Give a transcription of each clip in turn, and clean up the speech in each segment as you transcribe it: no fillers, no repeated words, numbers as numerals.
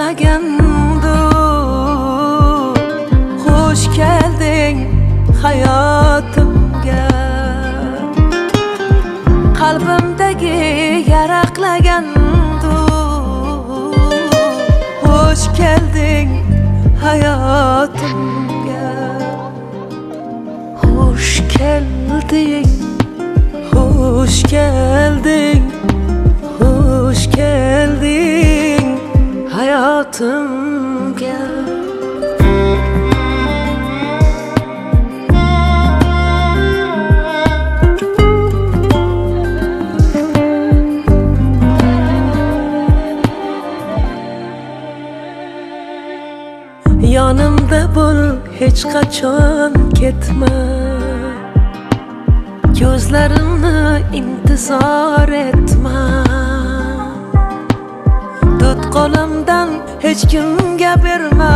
yaraqlagandu. Hoş geldin hayatımga. Qalbimdagi yaraqlagandu. Hoş geldin hayatımga. Hoş geldin, hoş geldin, hoş geldin hayatımga. Yanımda bul, hiç qachon ketma. Gözlerini intizor etma. Tut qo'limdan, hech kimga berma.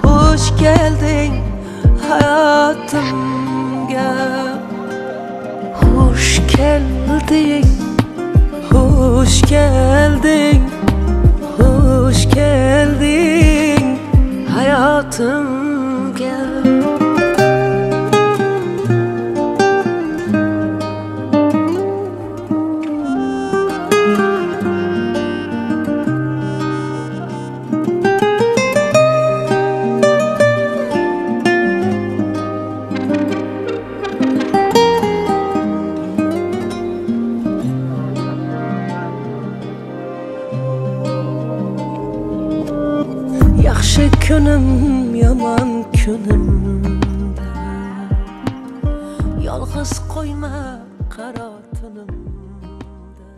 Hoş geldin hayatımga. Hoş geldin, hoş geldin, hoş geldin hayatımga. Yaxshi kunim, yomon kunimda yolg'iz qo'yma qaro tunimda.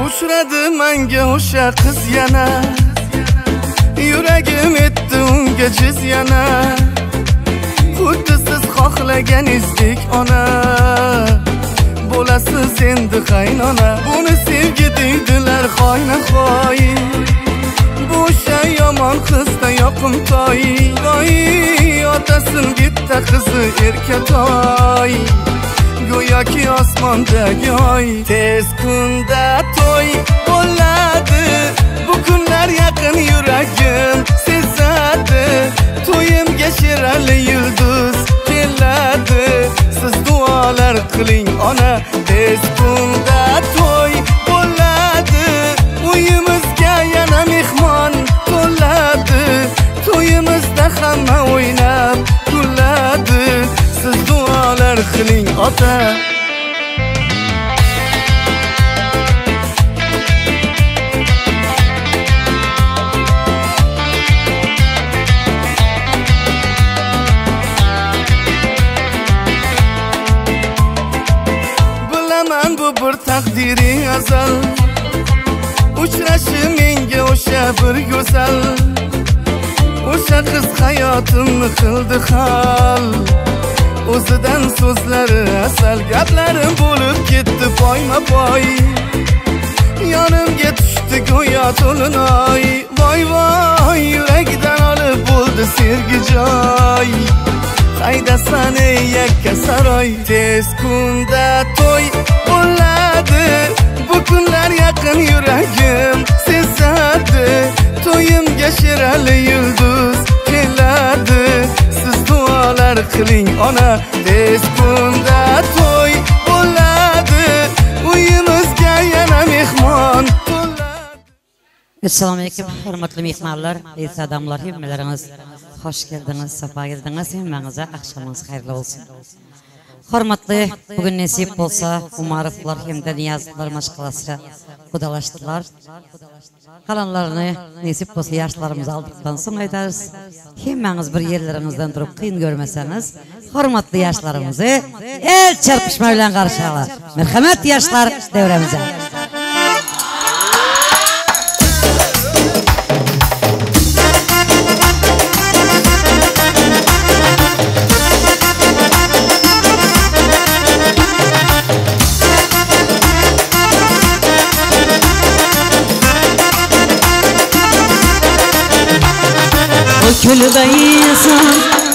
Uchradi menga o'sha qiz yana. Yuragim etdi unga jiz yana. Xuddi siz xohlaganingizdek ona. Bo'lasiz endi qaynona. Buni sevgi deydilar xoyna-xoy. Bu o'sha yomon qizda yoqimtoy. Voy, otasin bitta qizi erkatoy. Go'yoki osmondagi oy. Tez kunda to'y bo'ladi. Bu kunlar yaqin yuragim sezadi. To'yimga shirali yulduz keladi. Siz duolar qiling ona. Tez kunda to'y bo'ladi. Uyimizga yana mehmon to'ladi. To'yimizda hamma o'ynab kuladi. Siz duolar qiling ota. Bilaman bu bir taqdiri azal. Uchrashi menga o'sha bir go'zal. O'sha qiz hayotimni qildi hal. O'zidan so'zlari asal, gaplarim bo'lib ketdi poyma-poy. Yonimga tushdi go'yo to'linoy. Voy voy, yuragidan olib bo'ldi sevgi joy. Qaydasan ey yakka saroy. Tez kunda to'y bo'ladi. Bu kunlar yaqin yuragim sezadi. To'yimga shirali yulduz keladi. Siz duolar qiling ona. Tez kunda to'y bo'ladi. Uyimizga yana mehmon to'ladi. Assalomu alaykum hurmatli mehmonlar, aziz odamlar, hammalaringiz xush keldingiz, safa keldingiz. Hammangizga akşamınız xayrli olsun. Hormatly, bugün nesip bolsa, Umarovlar hem de Niyazovlar maşgalası kudalaştılar. Kalanlarını nesip bolsa yaşlarımız aldıktan sonra aydarız. Hemmeniz bir yerlerinizden durup kıyın görmeseniz, hormatlı yaşlarımızı el çarpışma ile karşılar. Merhamet yaşlar devremize.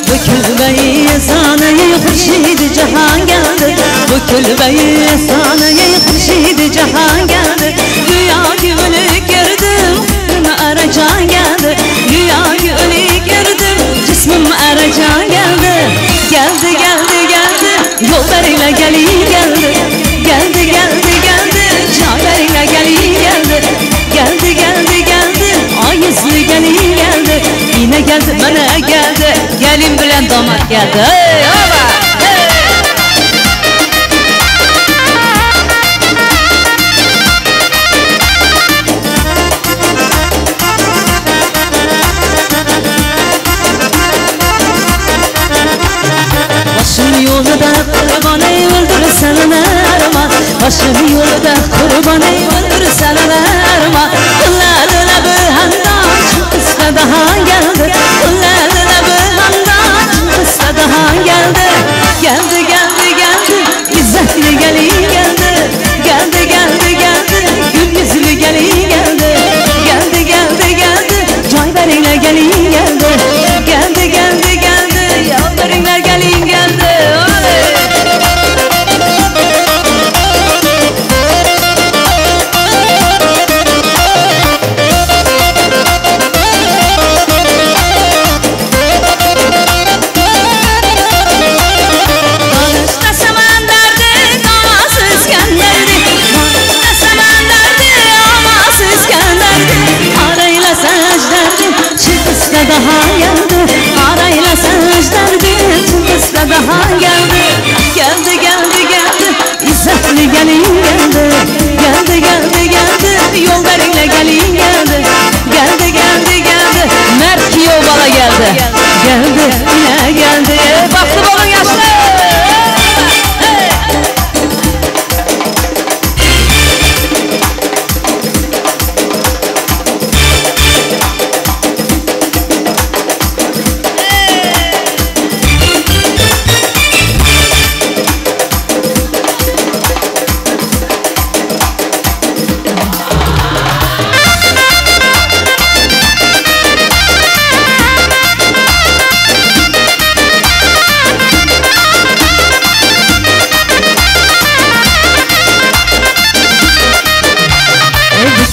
Bükülbeyi sanayı hurşid cihan geldi. Bükülbeyi sanayı hurşid cihan geldi. Rüya gülü gördüm, aracan geldi. Rüya gülü gördüm, cismim aracan geldi. Geldi geldi geldi, yollarıyla geli geldi. Geldi geldi geldi, çağlarıyla geli geldi. Geldi geldi geldi, ay yüzlü geli geldi. Yine geldi bana geldi, gelin bilen damat geldi. Hey oba, hey. Başım yolda kurban öldürsen arma. Başım yolda kurban öldürsen arma. Kullarına bir handan kısa daha geldi. Kullarına bir handan kısa daha geldi. Geldi geldi geldi, İzzetli gelin geldi. Geldi geldi geldi, gül yüzlü gelin geldi. Geldi geldi geldi, Cayber'ine gelin geldi. Geldi geldi geldi, yavrularına gelin geldi. Daha geldi, arayla sözlerdi, çıkısla daha geldi. Geldi geldi geldi, İzzetli gelin geldi. Geldi geldi geldi, yol verinle gelin geldi. Geldi geldi geldi, Mert Kiyovala geldi. Geldi yine geldi, baktım olun yaşlı.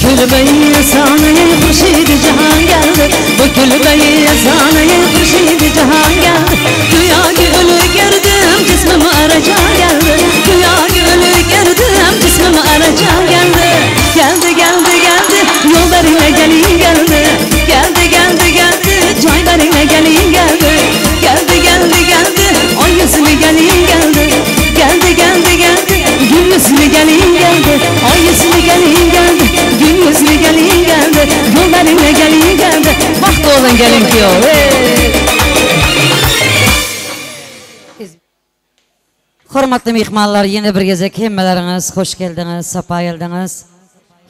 Bükülbeyi sanayı hurşid cihan geldi. Bükülbeyi sanayı hurşid cihan geldi. Rüya gülü gördüm, cismim araca geldi. Rüya gülü gördüm, cismim araca geldi. Geldi geldi geldi, yollarıyla gelin geldi. Geldi geldi geldi, Cayber'ine gelin geldi. Geldi geldi geldi, ay yüzlü gelin geldi. Geldi geldi geldi, gül yüzlü gelin geldi. Ay yüzlü gelin geldi, gül yüzlü gelin geldi. Yollarıyla gelin geldi. Baktı olan gelin diyor. Hormatly mehmanlar, yine bir gezek hemmeleriniz hoş geldiniz, sapa geldiniz.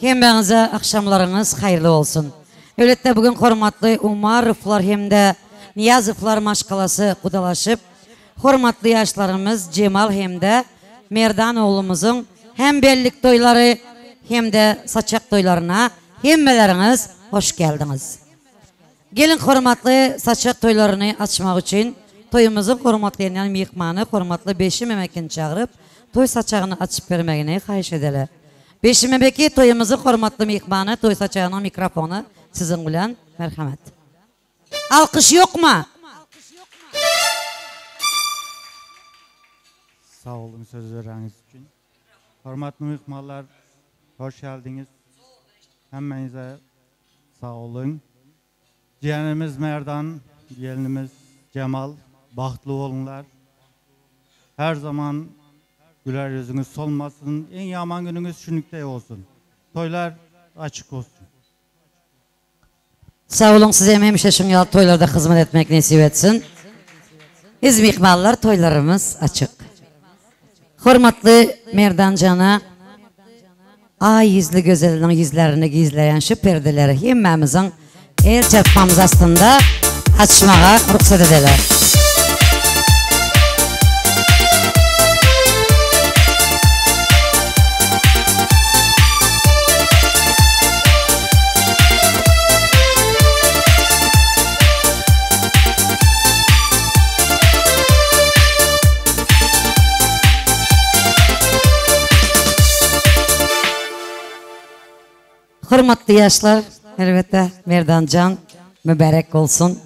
Hemmenize akşamlarınız hayırlı olsun. Öylette bugün hormatly Umarovlar hem de Niyazovlar maşgalası kudalaşıp, hormatly yaşlarımız Cemal hem de Merdan oğlumuzun hem bellik toyları hem de saçak toylarına hemmeleriniz hoş geldiniz. Gelin hormatly saçak toylarını açmak için toyumuzun hormatlayan mehmanı hormatly Beşim Emekin çağırıp toy saçağını açıp vermegini xahiş edeler. Beşim Emeki toyumuzun hormatly mehmanı toy saçağının mikrofonu sizin bilen merhamet. Alkış yok mu? Sağ olun sözleriniz için. Hormatly mehmanlar, hoş geldiniz. Hemmenize sağ olun. Ciğerimiz Merdan, gelinimiz Cemal, bahtlı olunlar. Her zaman güler yüzünüz solmasın. En yaman gününüz şünlükte olsun. Toylar açık olsun. Sağ olun, size hemşe şunyalı toylarda hizmet etmek nasip etsin. İzmikmallar toylarımız açık. Hürmetli Merdancan'a ay yüzlü güzelinin yüzlerini gizleyen şu perdeleri hemmemizin el çarpmamız aslında açmağa ruhsat edeler. Hürmetli yaşlar, elbette Merdancan mübarek olsun.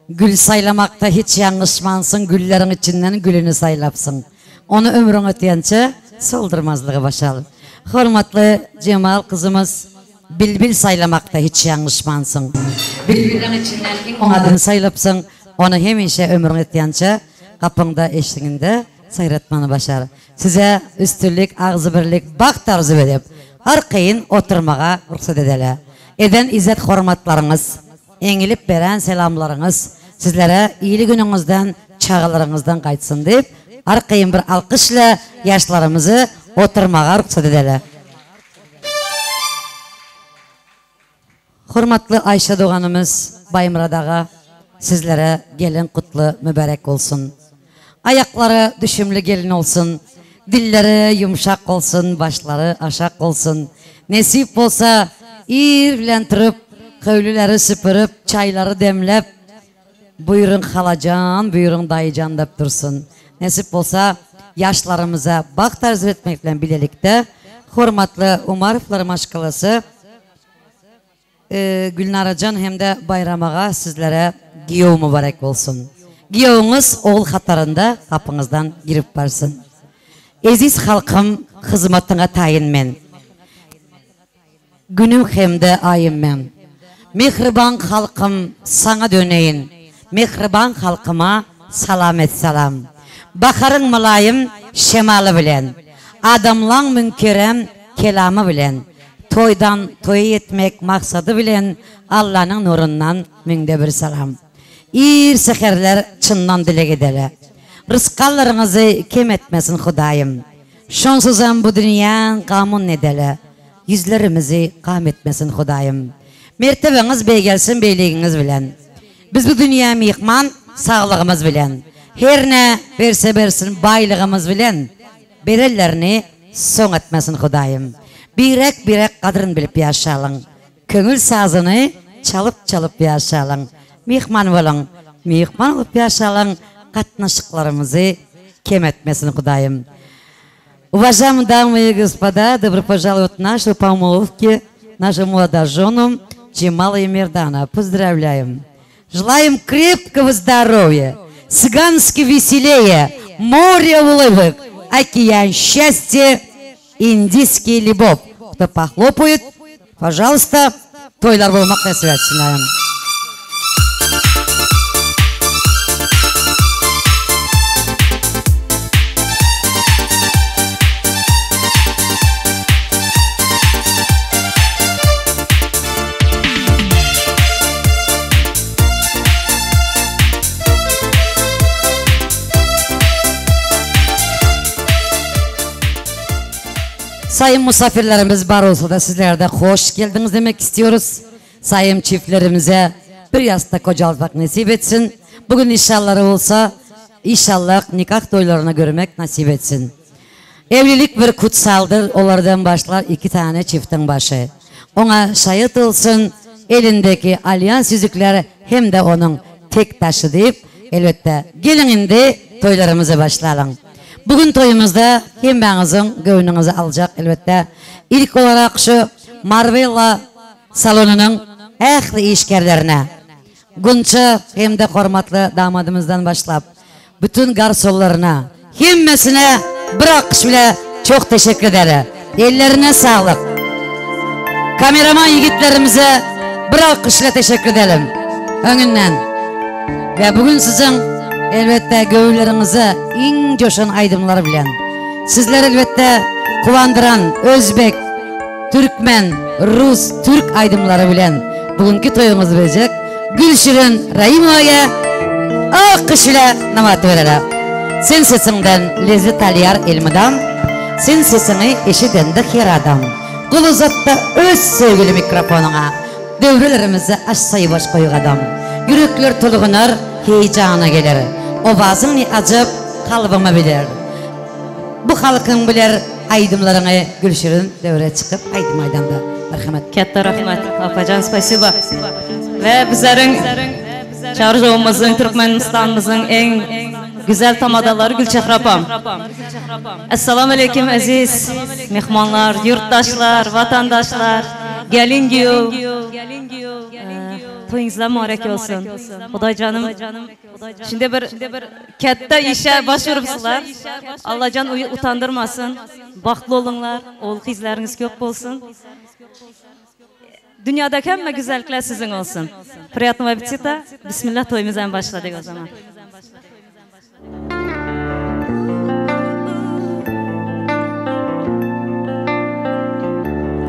Gül saylamakta hiç yanlışmansın, güllerin içinden gülünü saylapsın. Onu ömrün öteyince soldurmazlığı başalım. Hürmetli Cemal kızımız, bilbil saylamakta hiç yanlışmansın. Bilbilin içinden onun adını saylapsın, onu hemişe ömrün öteyince kapında eşliğinde sayratmanı başarı. Size üstünlük, ağzı birlik, bak tarzı edip, arkayın oturmağa ruhsat edeler. Eden izzet hürmetlarınız, eğilip veren selamlarınız, sizlere iyili gününüzden, çağlarınızdan kaytsın deyip, arkayın bir alkışla yaşlarımızı oturmağa ruhsat edeler. Hürmetli Ayşe Doğanımız, Baymıradağa, sizlere gelin kutlu mübarek olsun. Ayakları düşümlü gelin olsun. Dilleri yumuşak olsun, başları aşak olsun. Nesip olsa irlentirip, köylüleri süpürüp, çayları demlep, buyurun halacan, buyurun dayıcan deyip dursun. Nesip olsa yaşlarımıza bak tarzı etmekle birlikte, hürmetli Umarovlar maşkalası, Gülnaracan hem de Bayramağa sizlere giyoğu mübarek olsun. Giyoğunuz oğul hatarında kapınızdan girip varsın. Aziz halkım, hizmetine tayin men. Günüm hem de ayım men. Mehriban halkım, sana döneyin. Mehriban halkıma salamet salam. Bakarın mülayim şemalı bilen. Adamlan münkerem kelamı bilen. Toydan toy etmek maksadı bilen Allah'ın nurundan münde bir salam. İr seherler çından dile gidele. Rızkallarınızı kim etmesin Hudayım. Şonsuzam bu dünyanın kamun nedele. Yüzlerimizi kam etmesin Hudayım. Mertebeniz beygelsin beyliğiniz bilen. Biz bu dünya mihman sağlığımız bilen. Her ne verse versin baylığımız bilen. Berellerini son etmesin Hudayım. Birek birek kadrın bilip yaşalın. Köngül sazını çalıp yaşalın. Mihman olun. Mihman olup yaşalın. Katnaşıklarımızı kem etmesin Худайым. Уважаемые дамы и господа, добро пожаловать в нашу помолвку нашим молодоженам Джемала и Мердана. Поздравляем. Желаем крепкого здоровья, цыгански веселее, море улыбок, океан счастья, индийский любовь. Кто похлопает, пожалуйста, тойлар болмақ насip etsin. Sayın misafirlerimiz var olsa da sizler de hoş geldiniz demek istiyoruz. Sayın çiftlerimize bir yastık kocalık nasip etsin. Bugün inşallah olsa inşallah nikah toylarına görmek nasip etsin. Evlilik bir kutsaldır. Onlardan başlar 2 tane çiftin başı. Ona şahit olsun elindeki alyans yüzükleri hem de onun tek taşı deyip elbette gelin indi toylarımıza başlayalım. Bugün toyumuzda hemmenizin gönlünüzü alacak elbette. İlk olarak şu Marvella salonunun ehli işgerlerine, Gunça hem de hürmetli damadımızdan başlayıp bütün garsonlarına, hemmesine bir alkış bile çok teşekkür ederim. Ellerine sağlık. Kameraman yigitlerimize bir alkışla teşekkür edelim. Önünden. Ve bugün sizin elbette göğüllerinize en coşan aydımlar bilen. Sizler elbette kuvandıran Özbek, Türkmen, Rus, Türk aydımları bilen bugünkü toyumuz verecek. Gülşirin Rahimova'ya alkış ile namatı verelim. Sen sesinden lezzet alıyar elmadan, sen sesini eşiden de hiradan. Kul uzatta öz sevgili mikrofonuna, devrelerimizi açsayı baş koyuk adam. Yürekler tuluğunar, heyecana gelir. Ovazın acıp kalbıma bilir. Bu halkın bilir aydımlarını Gülşirin devre çıkıp aydım aydanda. Merhamet. Katta rahmet. Apacan spasiba. Ve bizlerin Çarjovumuzun, Türkmenistan'ımızın en güzel tamadaları Gülçehre apam. Assalamu alaikum aziz mehmanlar, yurttaşlar, vatandaşlar, gelin giyu. Toyunuzlar mübarek olsun. Xuday canım. Şimdi bir katta işe başvurupsizlar. Allah can utandırmasın. Baxtlı olunlar, oğul kızlarınız köp olsun. Dünyadaki hamma güzellikler sizin olsun. Приятного аппетита. Bismillah, toyumuzdan başladık o zaman.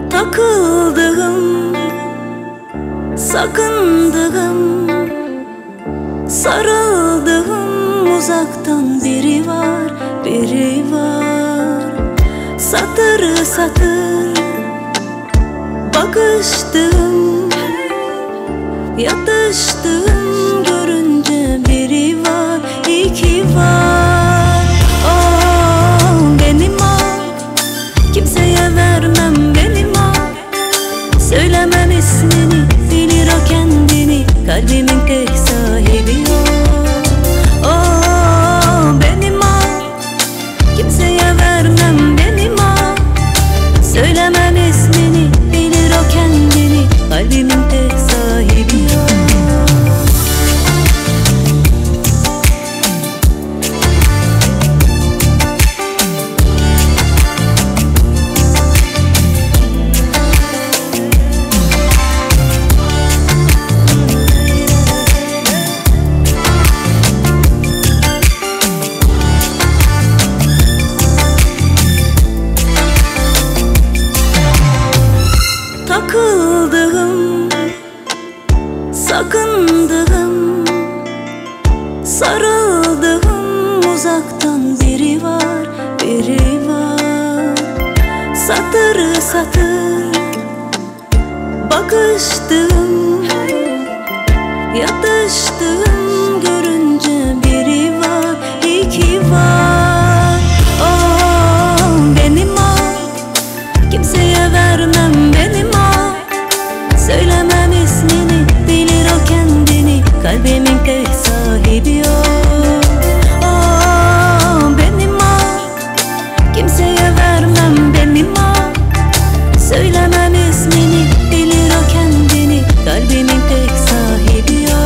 Takıldığım, sakındığım, sarıldığım uzaktan biri var, biri var. Satır satır bakıştım, yatıştım, görünce biri var, iki var. Oh, benim al, kimseye vermem benim al. Söylemem ismini, bilir o kendini, kalbimin tek sahibi o. Oh, benim al, kimseye vermem benim al. Söylemem ismini, bilir o kendini, kalbimin tek sahibi o. Takıldığım, sakındığım, sarıldığım uzaktan biri var, biri var. Satır satır bakıştım, yatıştım, görünce biri var, iki var. Oh, benim al, kimseye vermem benim al. Söylemem ismini, bilir o kendini, kalbimin tek sahibi o. Oh, benim al, kimseye vermem benim al. Söylemem ismini, bilir o kendini, kalbimin tek sahibi o.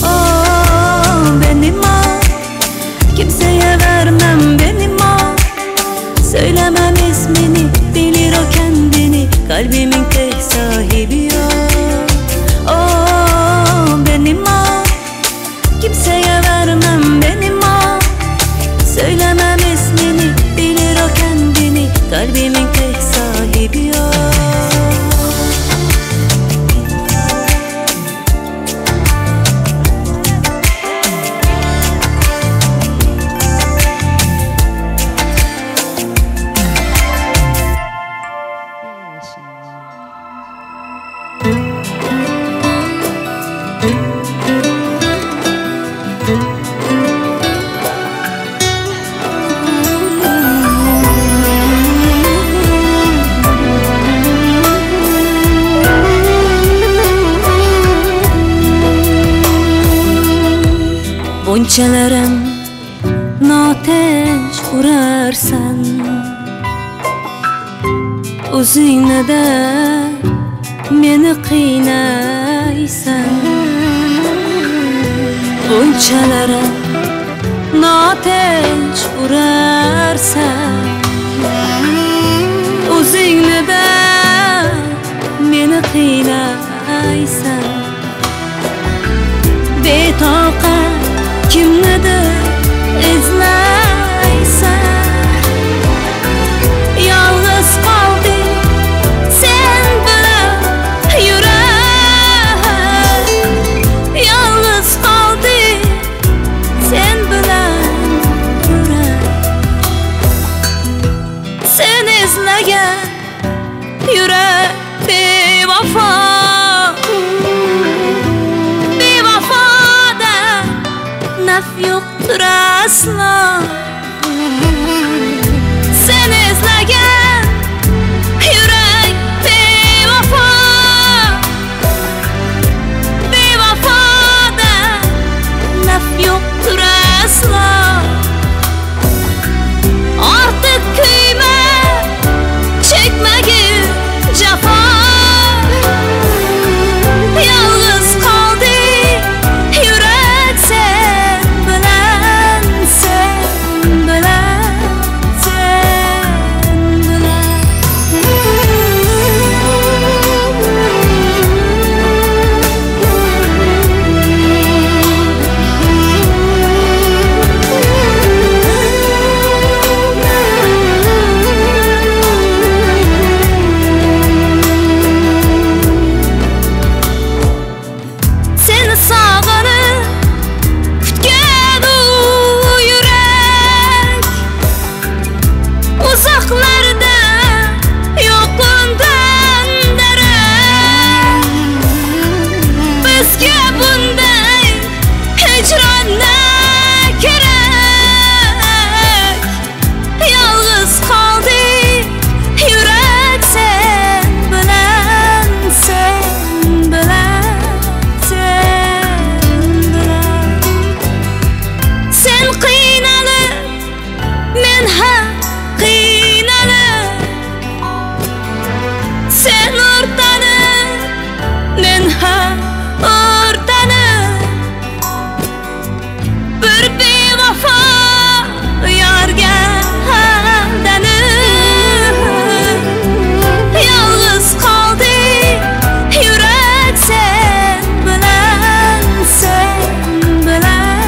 Oh, benim al, kimseye vermem benim al. Söylemem ismini, bilir o kendini, kalbimin tek sahibi o. Oh, benim al, kimseye vermem benim al. Söylemem ismini, bilir o kendini, kalbimin tek sahibi o. Bunchalarım notinch urarsan, o'zingni da meni qiynaysan. Bunchalarım notinch urarsan, o'zingni da meni qiynaysan. Betoqat kimnidir izlaysan? Yalnız kaldı sen bilen yürek, yalnız kaldı sen bilen yürek. Sen izleyen yürek bevafa, bevafada naf yoktur asla. Sen izleyen yürek bevafa, bevafada naf yoktur asla. Artık kıyma çekmegin cefa, yalnız kaldı yürek sen bilen, sen bilen, sen bilen. Seni sağanı kütken o yürek, uzaklarda yokundan derek. Bizge bunday hicran ne gerek? Yalnız kaldı yürek sen bilen, sen bilen, sen bilen. Sen kıynalı, men ha kıynalı. Sen ortanı, men ha ortanı. Bir bevafa yarga hamdanır. Yalnız kaldı yürek sen bilen, sen bilen,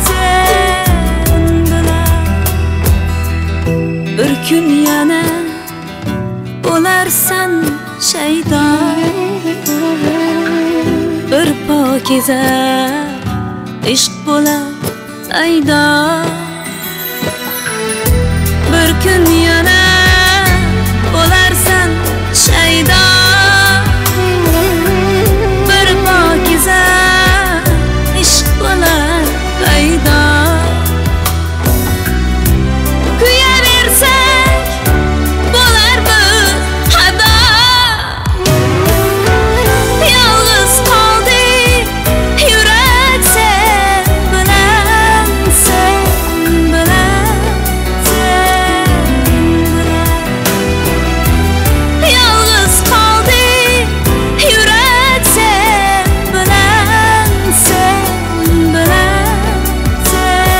sen bilen. Bir gün yana olarsan şeytan, bir pokiza ishq bo'lar ayda. Bir kun yana olarsan şeytan, bir pokiza ishq bo'lar ayda. Kuyaversak bo'lar bir hada, yalnız kaldı yürek sen bilen, sen bilen, sen bilen. Yalnız kaldı yürek sen bilen, sen bilen, sen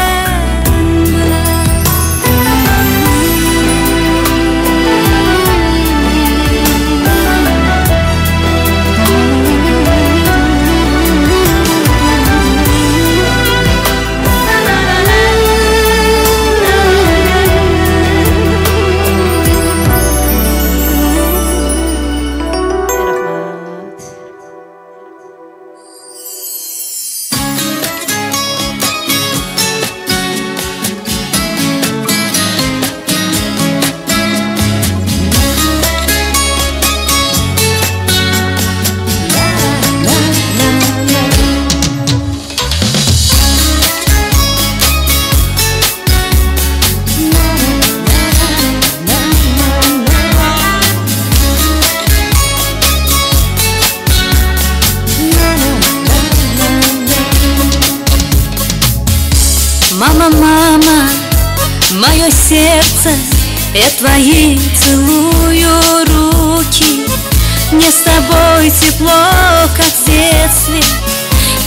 bilen. Мама, мама, мое сердце, я твои целую руки. Мне с тобой тепло, как в детстве,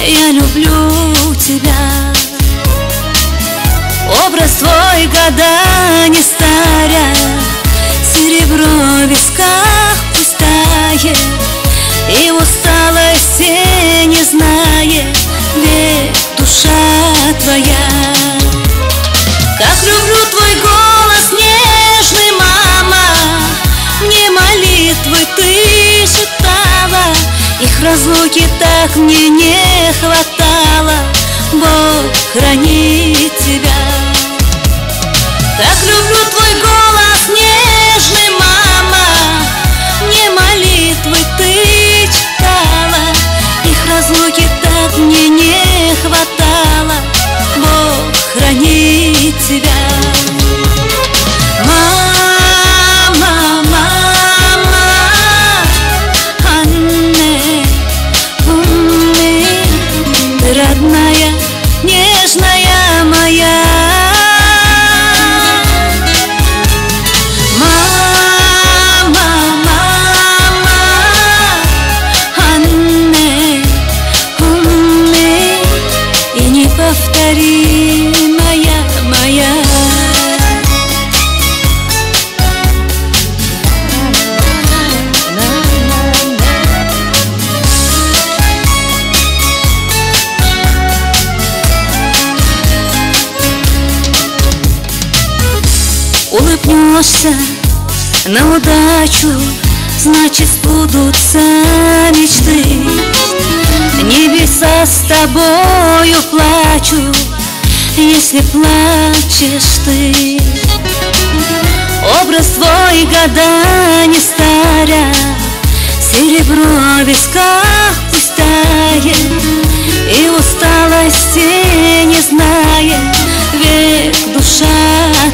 я люблю тебя. Образ твой года не старят, серебро в висках пустая, и усталости не знает век душа твоя. Как люблю твой голос нежный, мама, мне молитвы ты шептала, их разлуки так мне не хватало. Бог хранит тебя. Так люблю твой голос нежный, мама, мне молитвы ты читала, их разлуки так мне не хватало. Бог хранит тебя. Мама, мама, Анне, умми, ты родная, нежная моя. Повторимая моя. Улыбнешься на удачу, значит сбудутся мечты. Небеса с тобою плачут, если плачешь ты. Образ твой года не старят, серебро в висках пусть тает, и усталости не знает век душа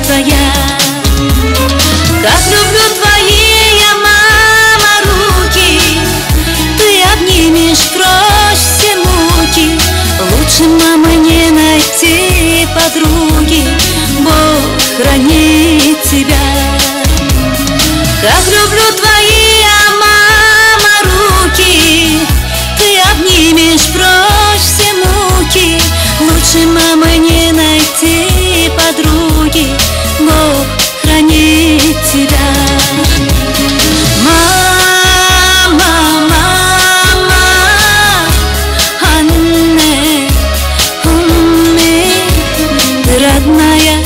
твоя. Как люблю твои я, мама, руки, ты обнимешь прочь все муки. Лучше мамы не найти подруги, Бог хранит тебя. Как люблю твои я, мама, руки, ты обнимешь прочь все муки. Лучше мамы не найти подруги, Бог хранит тебя. Мама, мама, Анне, умми, ты родная,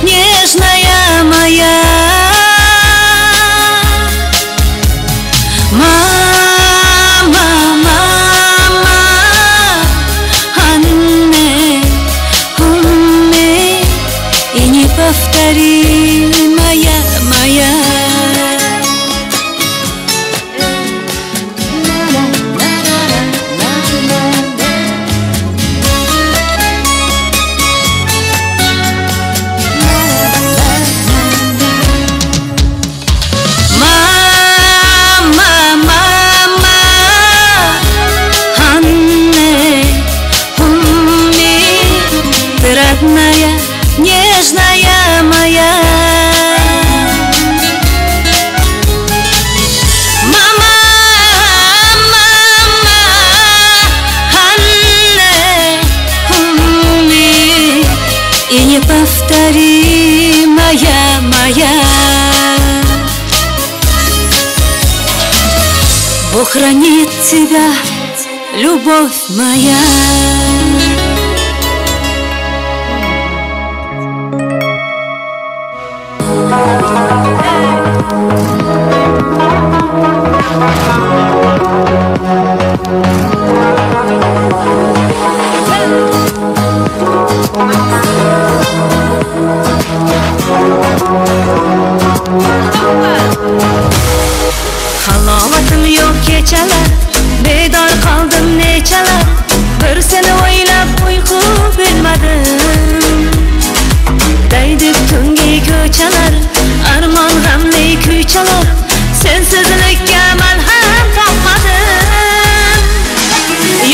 нежная моя. Мама, мама, Анне, умми, и неповторимая моя. Родная, нежная моя. Мама, мама, Анне, умми, и неповторимая моя. Бог хранит тебя, любовь моя. Halovatim yok kechalar, bedor qoldim nechalar. Bir seni o'ylab uyqu bilmadim. Daydib tungi ko'chalar, armon g'amli kuychalar. Sensizlikka malham topmadim.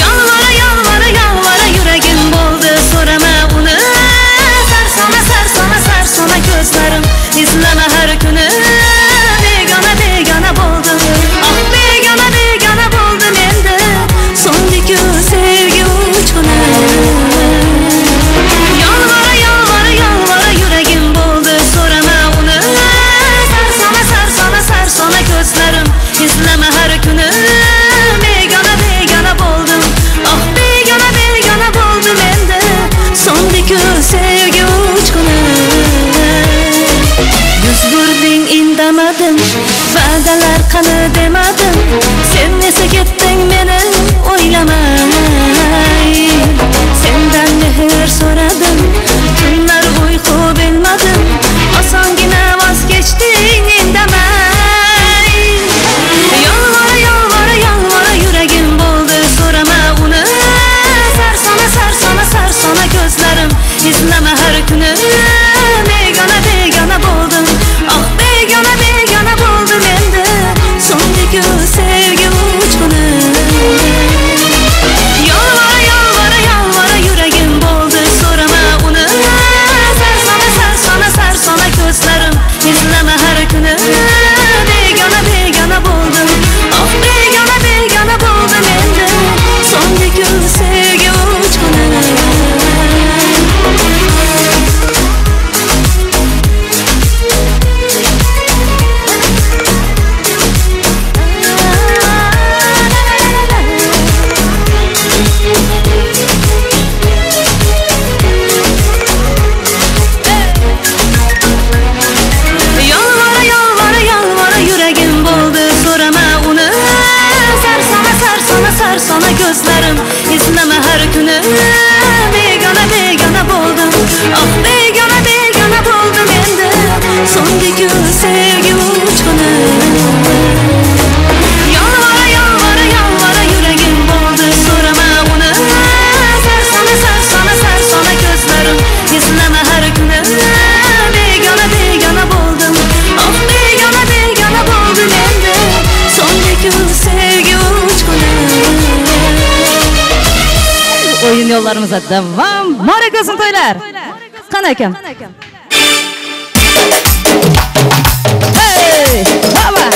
Yolvora, yolvora, yolvora yuragim bo'ldi, so'rama uni. Sarsona, sarsona, sarsona ko'zlarim, izlama har kuni. Begona, begona bo'ldim, oh begona, begona bo'ldim endi. So'nggi sevgi uchquni. Yolvora, yolvora, yolvora yuragim bo'ldi, so'rama uni. Sarsona, sarsona, sarsona ko'zlarim, izlama sarsana gözlerim İzleme her günü Begana begana buldum Ah begana begana buldum endi Sondaki sevgi uçkunu Yalvara yalvara yalvara yüreğim doldu Sorama onu Sarsana gözlerim İzleme her günü Begana begana buldum Ah begana begana buldum endi Sondaki sevgi uçkunu Oyun yollarımıza devam. Marikasın toylar. Kan ekem. Hey, baba.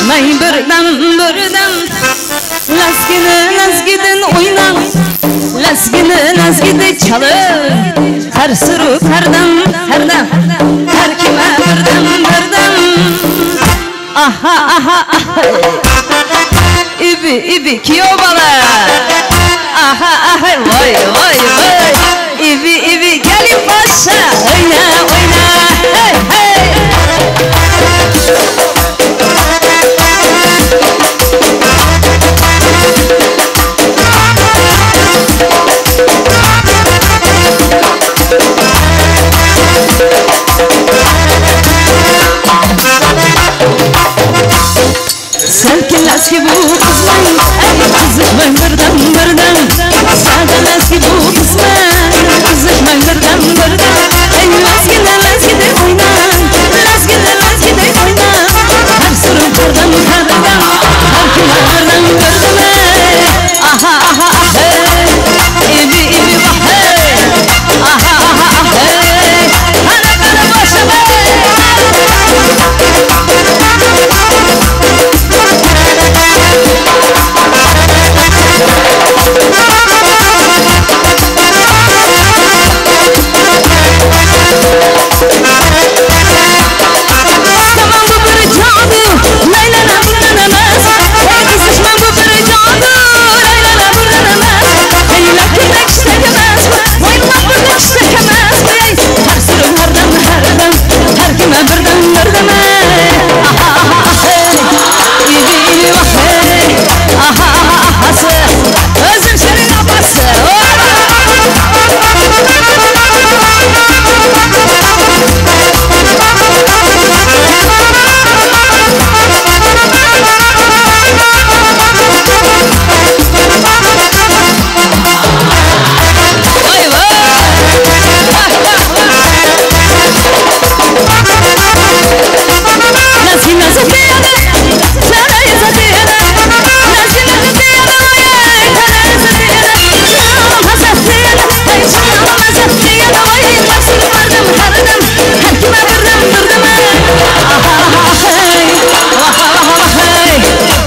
başlamay birden Lazgidin oynan Lazgidi çalır Her sürü herden Her kime birden Aha İbi kiyobala Aha vay İbi gelin başa Oyna hey Selkilas ki bu kızmayın Kızışmayın birden Sadalas ki bu kızmayın Kızışmayın birden Lazgide oynan Lazgide oynan Her sürü birden Her kime birden Aha İbi vah hey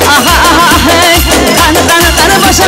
Aha hey Hana başa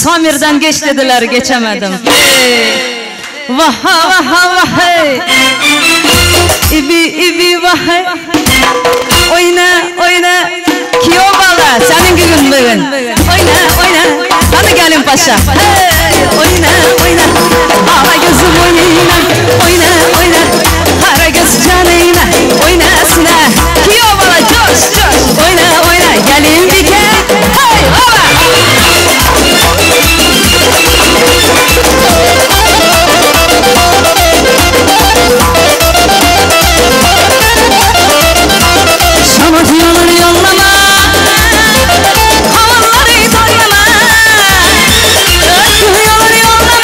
Samir'den geç dediler, geçemedim. Vah hey. İbi vah hey. Oyna Kiyobala senin günün bugün. Oyna hadi gelin paşa. Hey, oyna Ara gözüm oyna Ara göz canıyla oynasına. Kiyobala coş oyna gelin bir kere. Hey baba. Şamatiyaları yollama, havaları doyama, ötüyorlar yollama.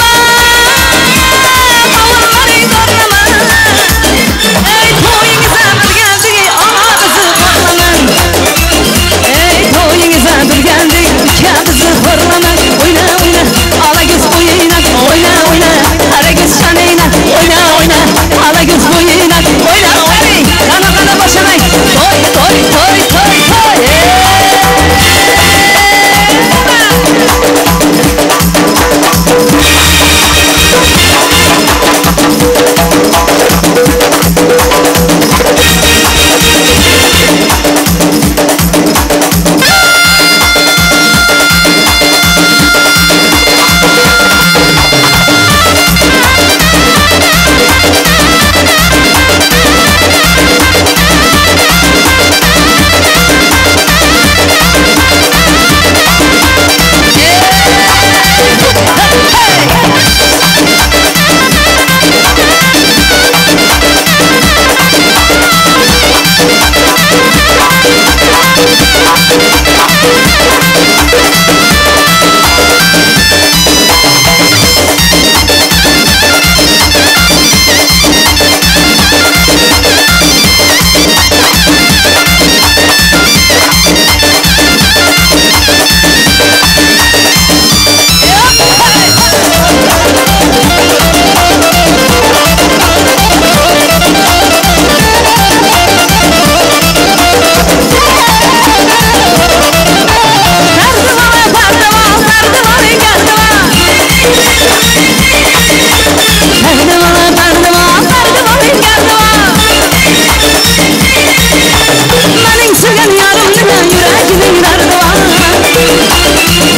Benim sevgen yarım ne yüreğinin derdi var.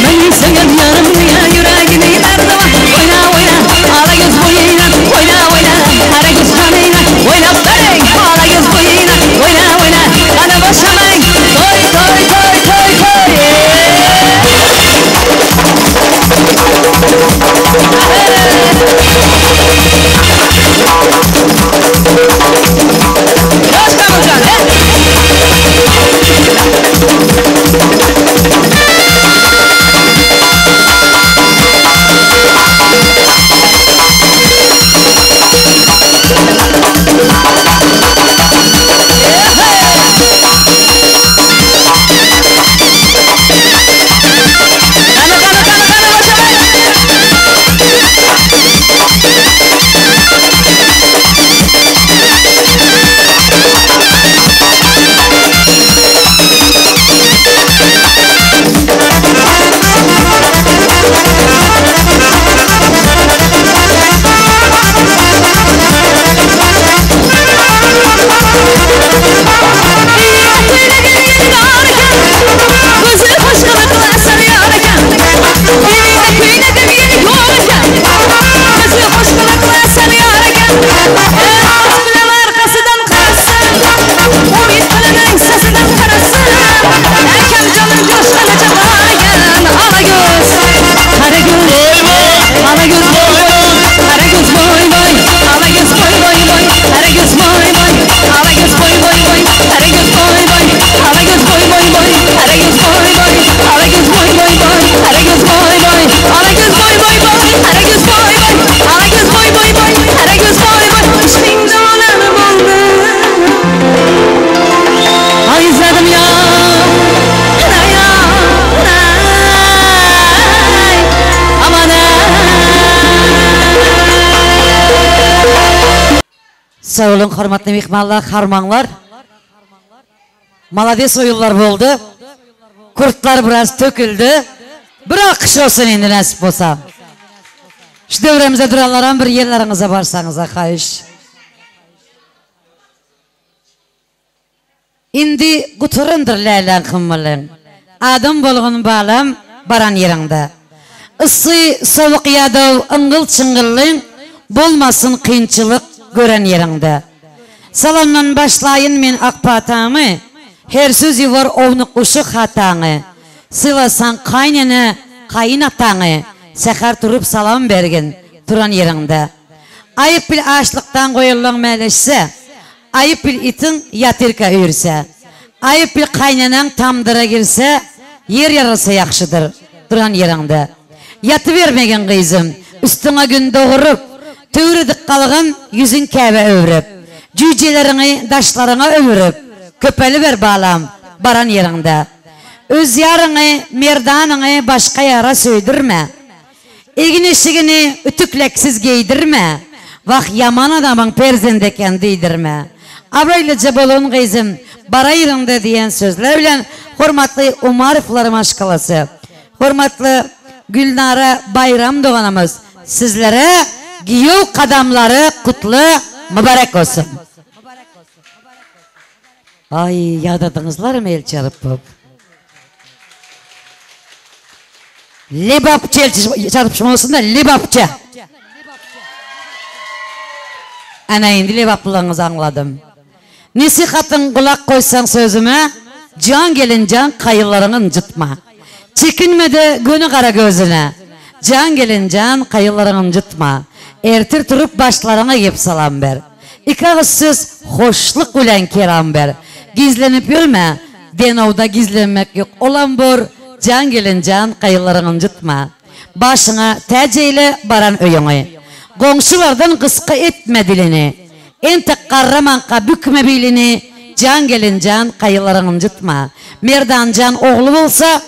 Benim sevgen yarım ne yüreğinin derdi var. Oyna oyna, ala göz boyuna. Oyna oyna, ara göz kanına. Oyna bey, ala göz boyuna. Oyna oyna, ana başamayın. Toy toy toy toy toy. Hoş kalacağım, he? Sağ olun, hürmetli mehmanlar, harmanlar. Malades oyunlar oldu. Kurtlar biraz töküldü. Bırak kış olsun endi nasip olsa. Şu devremize duranlardan bir yerlerinize barsanıza kayış. Indi kuturundur leylen kımmalın. Adam bolğun bağlam baran yerinde. Isı soğuk yadav ıngıl çıngıllın. Bolmasın kıyınçılık gören yerinde. Salamdan başlayın men akpatamı. Her sözü var ovnuk uşuk hatanı. Sıvasan kaynana kayınatanı. Sekar turup salam bergin turan yerinde. Ayıp bil açlıktan koyulan meleşse. Ayıp bil itin yatirka üyürse. Ayıp bil kaynanan tamdıra girse. Yer yarası yakşıdır duran yerinde. Yatı vermegen kızım. Üstüne gün doğurup. Tüyürüdük kalığın yüzün keve övrüp. Cücelerini daşlarına övrüp. Köpeli ver bağlam baran yerinde. Öz yarını merdanını başka yara söydürme. Egin eşigini ütükleksiz giydirme. Vah yaman adamın perzendeken deydirme. Abraylıca bolun kızım bara yerinde diyen sözlerle hürmetli Umariflarım aşkalası. Hürmetli Gülnara Bayram Doğanımız sizlere giyev kadamları kutlu mübarek olsun. Ay yadadınızlar mı el çarpıp? Libapçı el çarpışma olsun da libapçı. Ana indi libaplığınızı anladım. Nesihatın kulak koysan sözüme, can gelin can kayılarını cıtma. Çekinmedi günü kara gözüne. Can gelin can kayılarını cıtma. Ertir turup başlarına yep salam ver. İki söz hoşluk ulen keram ver. Gizlenip yürüme, denovda gizlenmek yok. Olan bor, can gelin can kayılarını cıtma. Başına teceyle baran öyüne. Komşulardan kıskı etme dilini. Entek karramanka bükme bilini. Can gelin can kayılarını cıtma. Merdan can oğlu olsa,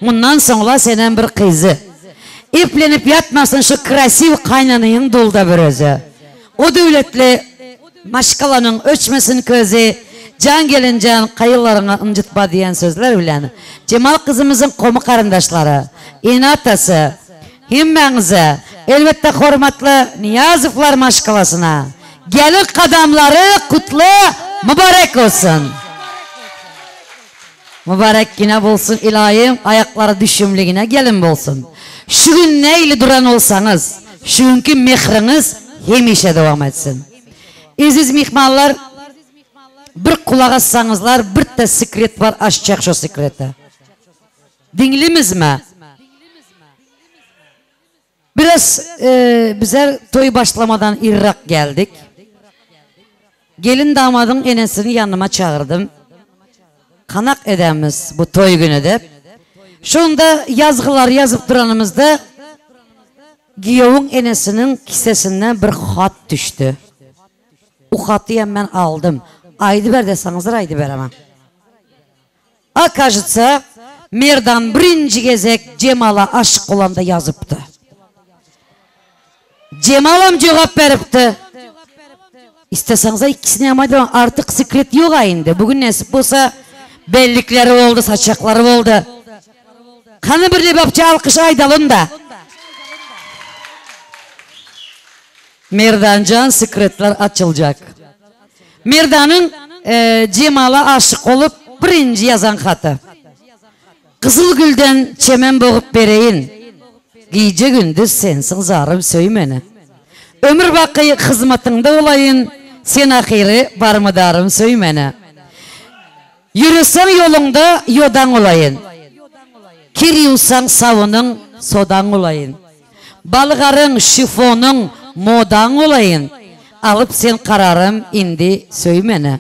bundan sonra senen bir kızı. İplenip yatmasın şu krasiv kaynanayın dolda bir özü. O devletli maşkalanın ölçmesin közü. Can gelin can kayılarına ıncıtma diyen sözler bilen. Cemal kızımızın komu karındaşları, inatası, himmenize, elbette hormatlı Niyazovlar maşkalasına. Gelin kadamları kutlu mübarek olsun. Mübarek yine bolsun ilahim, ayakları düşümlüğüne gelin bolsun. Şu gün neyle duran olsanız, şu günkü mehriniz hemişe devam etsin. İziz mihmallar, bir kulağa assanızlar, bir de sekret var, açacak şu sekreti. Dinlimiz mi? Biraz bizler toy başlamadan irrak geldik. Gelin damadın enesini yanıma çağırdım. Kanak edemiz bu toy günü de. Şunda yazgılar yazıp duranımızda Giyov'un enesinin kisesinden bir hat düştü. O hatı ben aldım. Aydı ver desanızlar aydı veremem. Akajıtsa Merdan birinci gezek Cemal'a aşık olan da yazıptı. Cemal'ım cevap veripti. İsteseniz ikisini yamaydı artık sekret yok ayında. Bugün nasip olsa bellikleri oldu, saçakları oldu. Kanı bir lebapçı alkış aydalın da. Merdancan sekretler açılacak. Merdan'ın Cemal'a aşık olup birinci yazan hatı. Kızılgül'den çemen boğup bereyin. Gece gündüz sensin zarım söymeni. Ömür bakıyı hizmetinde olayın. Sen ahiri barmıdarım söymeni. Yürüsen yolunda yodan olayın. Kiriyorsan savunun sodan olayın. Balgarın şifonun modan olayın. Alıp sen kararım indi söymeni.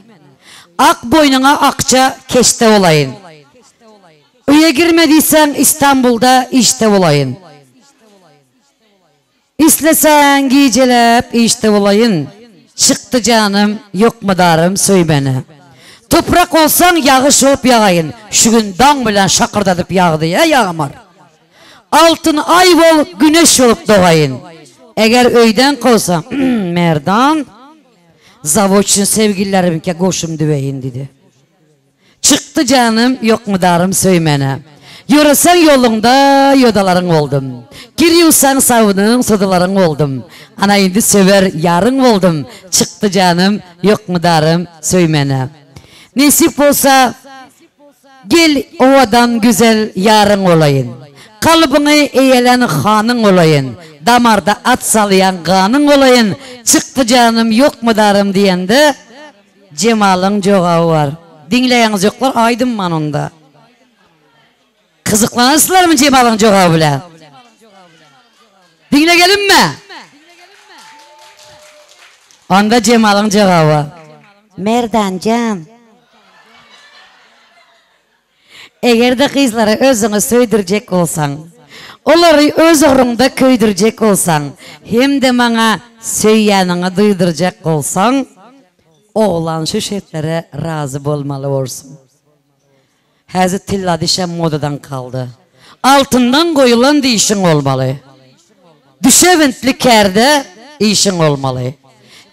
Ak boynuna akça keşte olayın. Üye girmediysen İstanbul'da işte olayın. İstesen giycelep işte olayın. Çıktı canım yok mu darım söymeni. Toprak olsan yağış olup yağayın. Şu gün dağ bilen şakırdadıp yağdı ya yağmur. Altın ay bol güneş olup doğayın. Eğer öyden kolsan Merdan Zavodçun sevgililerimke koşum düveyin dedi. Çıktı canım yok mu darım söymene. Yürüsen yolunda yodaların oldum. Giriyorsan savunun sodaların oldum. Ana indi söver yarın oldum. Çıktı canım yok mu darım söymene. Nasip olsa gel ovadan güzel yarın olayın. Kalbini eğelen hanın olayın. Damarda at salayan kanın olayın. Çıktı canım yok mu darım diyende Cemal'ın cevabı var. Dinleyeniz yoklar aydın manında. Kızıklanırsınlar mı Cemal'ın cevabı bile? Dinle gelin mi? Onda Cemal'ın cevabı. Merdancan. Eğer de kızları özünü söydirecek olsan, onları öz orunda köydürecek olsan, hem de bana söyyanını duyduracak olsan, oğlan şu şeylere razı olmalı olsun. Hazreti Tilla dişen modadan kaldı. Altından koyulan işin olmalı. Düşeventli kerde işin olmalı.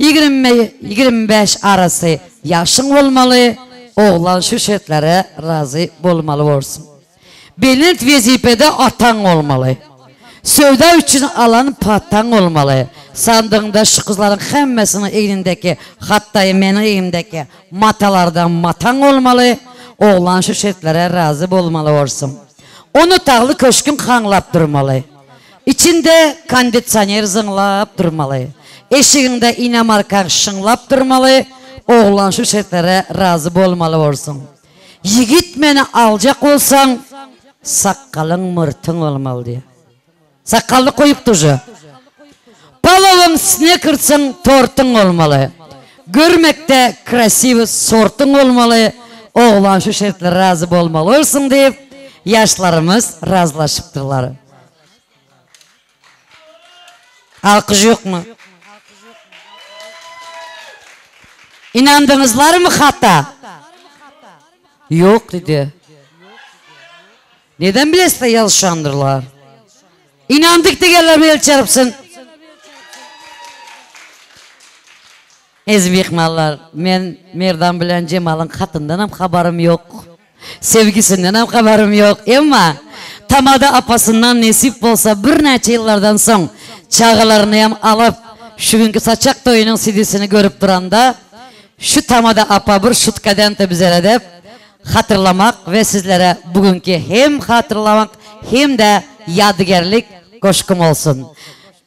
20-25 arası yaşın olmalı. Oğlan şu şeylere razı olmalı olsun. Belirli vazifede atan olmalı. Sövda için alan patan olmalı. Sandığında şu kızların hemmesinin elindeki, hatta benim elimdeki matalardan matan olmalı. Oğlan şu şeylere razı olmalı olsun. Onu tağlı köşkün kanlap durmalı. İçinde kondisyoner zınlap durmalı. Eşiğinde inamarkan şınlap durmalı. Oğlan şu şeylere razı olmalı olsun. Yigit beni alacak olsan sakkalın mırtın olmalı diye. Sakallı koyup duzu. Palavın snekersın tortun olmalı. Görmekte krasiv sortun olmalı. Oğlan şu şeylere razı olmalı olsun deyip yaşlarımız razılaşıptırlar. Alkış yok mu? İnandınızlar mı hatta? Yok dedi. Neden bilesizler yalışandırlar? İnandık da gelirler bir el çarpsın. Ezmikmallar, men Merdan bilen Cemal'ın katından hem haberim yok. Sevgisinden hem haberim yok. Ama Tamada apasından nesip olsa bir neçe yıllardan son çağılarını hem alıp şu günkü saçak toyunun CD'sini görüp duranda şu Tamada apa bir şutkadan da bize edip hatırlamak ve sizlere bugünkü hem hatırlamak hem de yadigarlik koşkum olsun.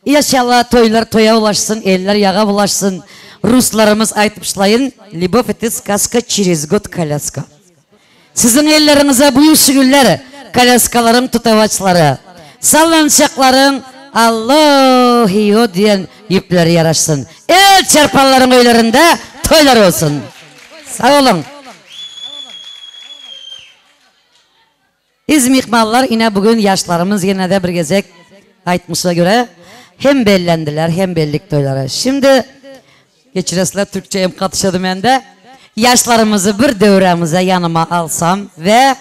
İnşallah toylar toya ulaşsın, eller yağa bulaşsın. Ruslarımız aytıpışlayın, Любовь это сказка через год коляска. Sizin ellerinize bu günler kalyaskaların tutavaçları, sallanacakların Allah'ı diyen yipleri yaraşsın. El çarpanların öylerinde toylar olsun. Sağ olun. İzmikmallar yine bugün yaşlarımız yine de bir gezek aytmışa göre hem bellendiler hem bellik toyları. Şimdi geçiresler Türkçe hem katışadım ben de. Yaşlarımızı bir devremize yanıma alsam ve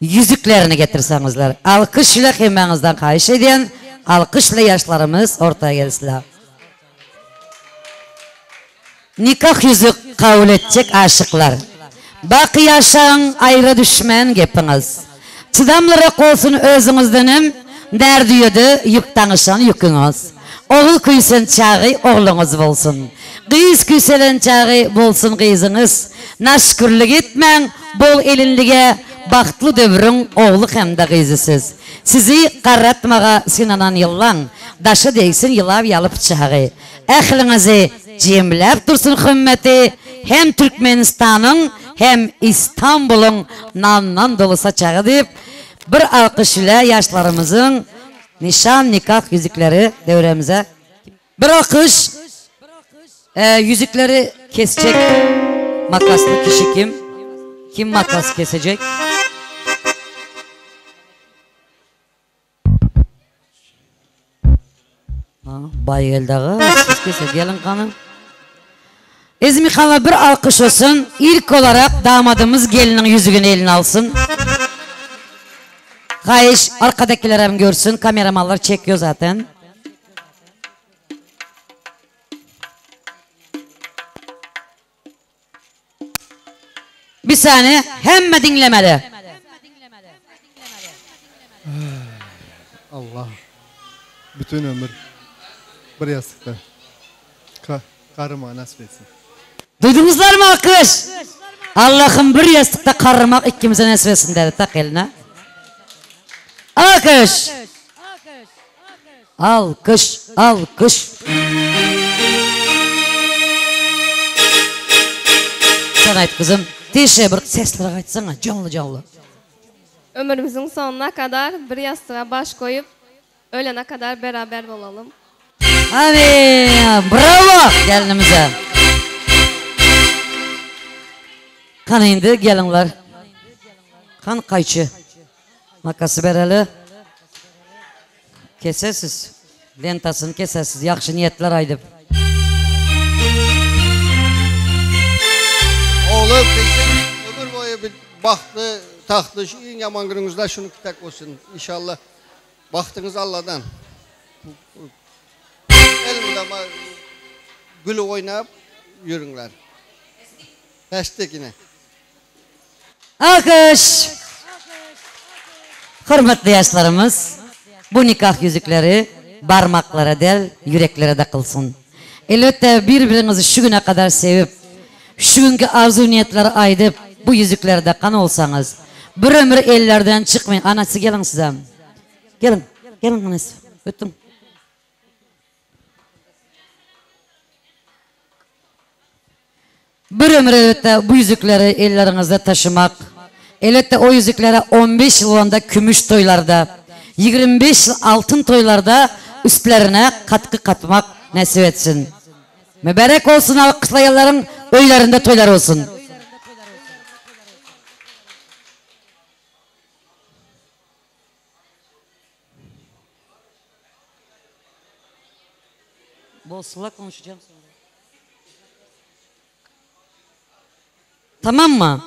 yüzüklerini getirsenizler. Alkışla hemenizden kayış edin. Alkışla yaşlarımız ortaya gelsinler. Nikah yüzük kabul edecek aşıklar. Bakı yaşağın ayrı düşmen gepiniz. Çıdamlırak olsun özünüzdenim. Derdi yüdü yük tanışan yükünüz. Oğul küysen çağı oğlunuz bolsun. Kıyız küyselen çağı bolsun kıyızınız. Naşkürlük etmen bol elinlige baktlı dövrün oğlu hem de kıyızısız. Sizi karratmağa sinanan yıllan. Daşı değilsin yılav yalıp çağı. Ehlinizi cemlep dursun hümmeti. Hem Türkmenistan'ın hem İstanbul'un nandan dolu saçağı deyip bir alkış ile yaşlarımızın nişan nikah yüzükleri devremize. Bir alkış. Yüzükleri kesecek makaslı kişi kim? Kim makas kesecek? Bay geldi. Siz kese gelin kanım. İzmikhan'a bir alkış olsun. İlk olarak damadımız gelinin yüzüğünü eline alsın. Kayış arkadakiler hem görsün. Kameramanlar çekiyor zaten. Bir saniye hem dinlemeli. Allah bütün ömür bir yastıkta karıma nasip etsin. Duydunuzlar mı alkış? Allah'ım bir yastıkta karımak ikimize nasip etsin dedi. Tak eline. Alkış. Alkış. Alkış. Sen ait kızım. Teşe bir sesleri açsana canlı canlı. Ömrümüzün sonuna kadar bir yastığa baş koyup ölene kadar beraber olalım. Amin. Bravo gelinimize. Kan indi gelinler. Kan kayçı. Makası bereli. Kesesiz. Lentasını kesesiz. Yakşı niyetler aydıp. Oğlum ömür boyu bir baktı taktı şu en yaman gününüzde şunu kitak olsun inşallah. Baktınız Allah'tan. Elimde gülü oynayıp yürünler. Hashtag yine. Alkış. Hürmetli yaşlarımız, bu nikah yüzükleri parmaklara del, yüreklere de kılsın. Elbette birbirinizi şu güne kadar sevip, şu günkü arzu niyetleri aydıp, bu yüzüklerde kan olsanız, bir ömür ellerden çıkmayın. Anası gelin size. Gelin, gelin anası. Öttüm. Bir ömür elbette bu yüzükleri ellerinizde taşımak, elbette o yüzüklere 15 yılında gümüş toylarda, 25 yıl altın toylarda üstlerine katkı katmak nasip etsin. Mübarek olsun alkışlayanların öylerinde toylar olsun. Bolsuzla konuşacağım sonra. Tamam mı?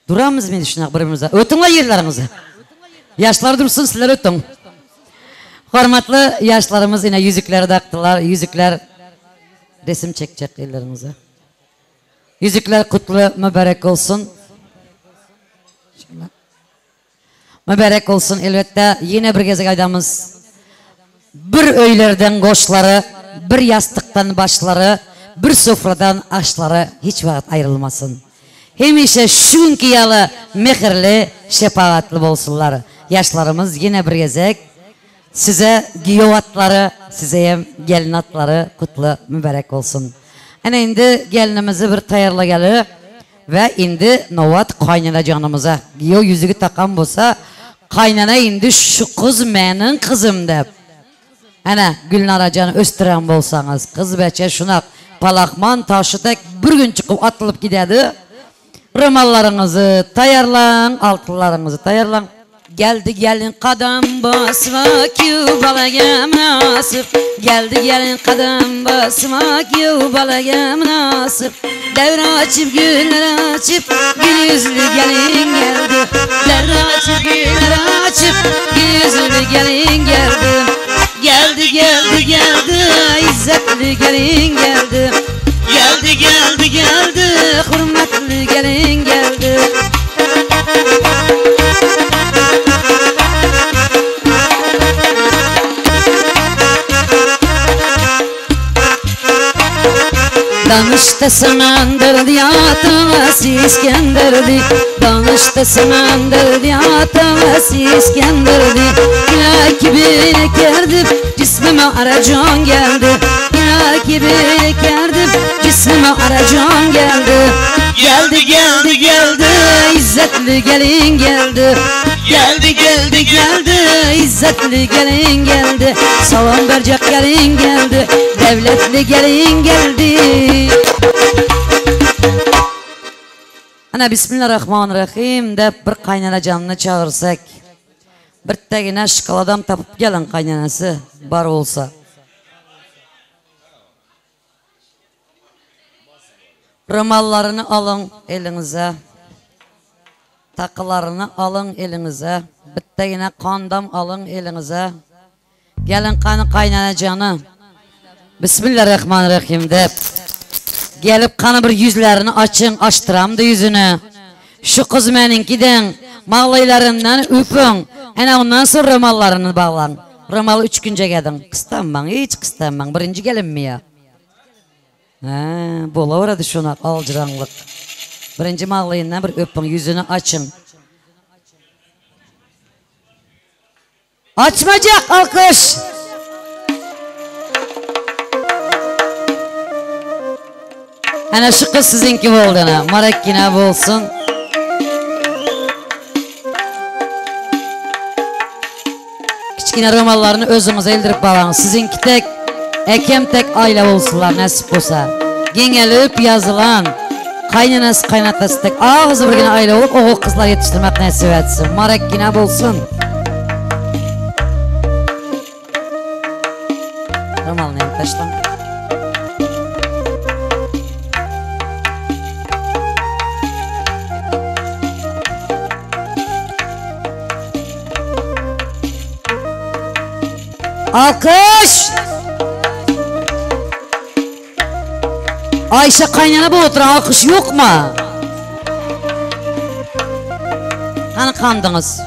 Duramız mı düşünmek birbirimize? Ötün la yerlerinize. Yaşlar dursun sizler ötün. Hürmetli yaşlarımız yine yüzükleri taktılar. Yüzükler resim çekecek ellerinize. Yüzükler kutlu mübarek olsun. mübarek olsun elbette. Yine bir gezek aydamız. Bir öylerden koşları, bir yastıktan başları, bir sofradan aşları hiç vakit ayrılmasın. Hemişe şunki yalı, mehirli, şefaatli olsunlar. Yaşlarımız yine bir gezek. Size giyovatları, size hem gelin atları kutlu mübarek olsun. Ana indi gelinimizi bir tayarla gelir ve indi novat kaynana canımıza. Giyo yüzüğü takan bolsa kaynana indi şu kız menin kızım dep. Ana Gülnar acanı östüren bolsanız kız beçe şunak palakman taşı tek bir gün çıkıp atılıp gidedi. Rımallarınızı tayarlan, altınlarınızı tayarlan. Geldi gelin kadam basmak yubalaya münasip. Geldi gelin kadam basmak yubalaya münasip. Devre açıp güller açıp gül yüzlü gelin geldi. Devre açıp güller açıp gül yüzlü gelin geldi. Geldi geldi geldi izzetli gelin geldi. Geldi geldi geldi hürmetli gelin geldi. Danıştı semendir diyatı İskender'di. Danıştı semendir diyatı İskender'di. Rakibine kerdim cismime aracan geldi. Rakibine kerdim cismime aracan geldi. Geldi geldi geldi izzetli gelin geldi. Geldi geldi geldi izzetli gelin geldi. Salam verecek gelin geldi. Devletli gelin geldi. Ana Bismillahirrahmanirrahim dep bir kaynana canını çağırsak. Bir tegine şıkaladan tapıp gelin kaynanası bar olsa. Rımallarını alın elinize. Takılarını alın elinize. Bir tegine kondom alın elinize. Gelin kanı kaynana canı. Bismillahirrahmanirrahim dep. Gelip kanı bir yüzlerini açın, açtıram da yüzünü. Şu kız meninkiden mağlaylarından öpün. Ana ondan sonra rımallarını bağlan. Rımalı 3 günce gedin. Kıstanman, hiç kıstanman. Birinci gelin mi ya? Bola uğradı şuna alcıranlık. Birinci mağlayından bir öpün, yüzünü açın. Açmayacak alkış. Ana şu kız sizinki olduğuna, Marakkine olsun. Kiçkine romallarını özünüze eldirip bağlanın. Sizinki tek, ekem tek aile olsunlar nasip olsa. Genelip yazılan, kaynanası kaynatası tek ağzı bir güne aile olup oğul kızlar yetiştirmek nasip etsin. Marakkine olsun. Romalını hem taşlan. Alkış! Ayşe kaynana bu oturan alkış yok mu? Hani kandınız?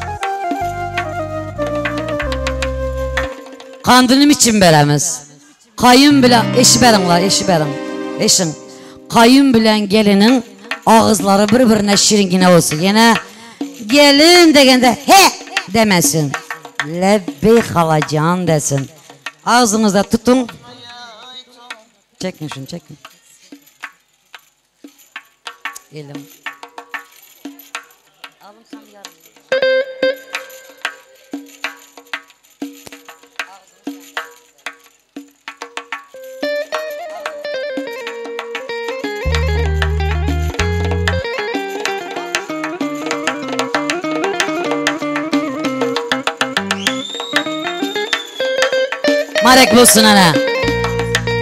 Kandınım için beremiz. Kayın bile, eşi berimler, eşi berim. Eşin. Kayın bilen gelinin ağızları birbirine şiringine olsun. Yine gelin degende he demesin. Lebbi halacan desin. Ağzınızda tutun. Çekin şunu çekin. Elim. Alın sen yarın. Marek bulsun ana.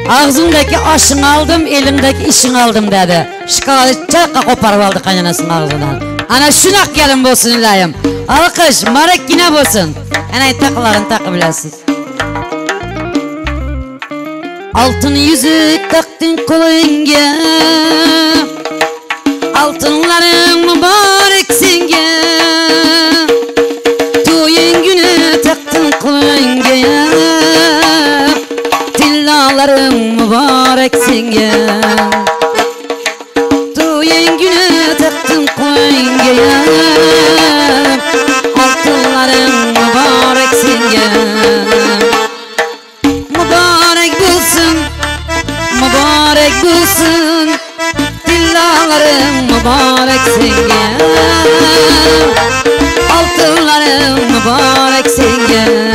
Ağzındaki aşını aldım, elindeki işini aldım dedi. Şıkalı çakka koparıp aldı kaynanasının ağzından. Ana şunak gelin bulsun ilayım. Alkış, marek yine bulsun. Ana takıların takı bilesiz. Altın yüzük taktın kolunga. Altınların mübarek singe. Tillaların mübarek senge Toyun günü taktın koyunga Altınların mübarek senge Mübarek bulsun Mübarek bulsun Tillaların mübarek senge Altınların mübarek senge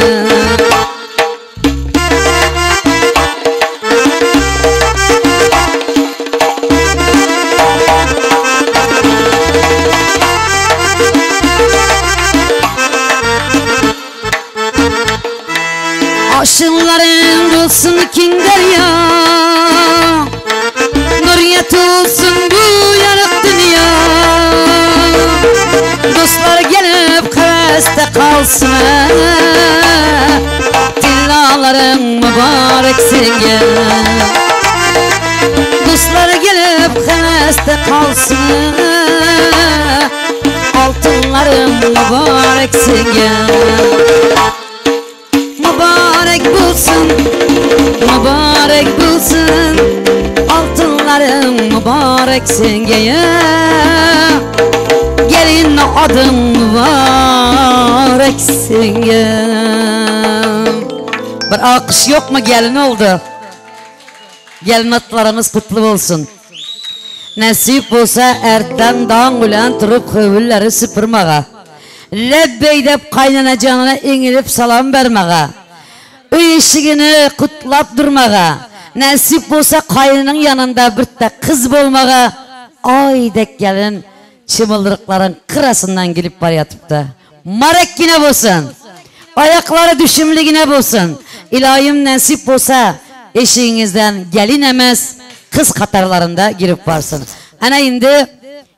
Aşınların bulsun king derya Nuriyet olsun bu yanık dünya Dostlar gelip kaveste kalsın Tillaların mübarek senge Dostlar gelip kaveste kalsın Altınların mübarek senge Mübarek bulsun, mübarek bulsun Altınların mübarek sengeye Gelin adın mübarek senge Bir alkış yok mu gelin oldu Gelin atlarımız kutlu olsun Nasip olsa erden dağın ulan turup hövülleri süpürmağa Lebbey dep kaynana canına eğilip salam vermeye Öy eşigini kutlap durmağa Nasip olsa kaynının yanında bir de kız bulmağa Ay dek gelin çımıldırıkların kırasından gelip var yatıp da Marek yine bulsun Ayakları düşümlüğüne bulsun İlahim nasip olsa eşiğinizden gelin emez Kız katarlarında girip varsın Ana indi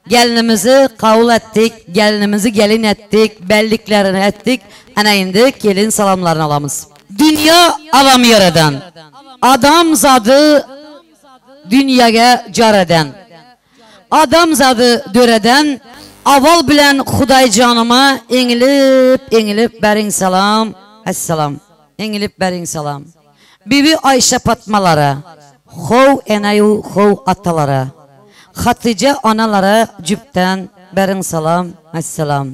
gelinimizi kavul ettik, gelinimizi gelin ettik, belliklerini ettik. Ana indi gelin salamlarını alamız. Dünya adam yaradan, adam zadı dünyaya car eden, adam zadı döreden, aval bilen Xuday canıma eğilip berin salam, esselam, eğilip berin salam. Bibi Ayşe Fatmalara, xov enayu xov atalara. Hatice analara cüpten berin salam, esselam.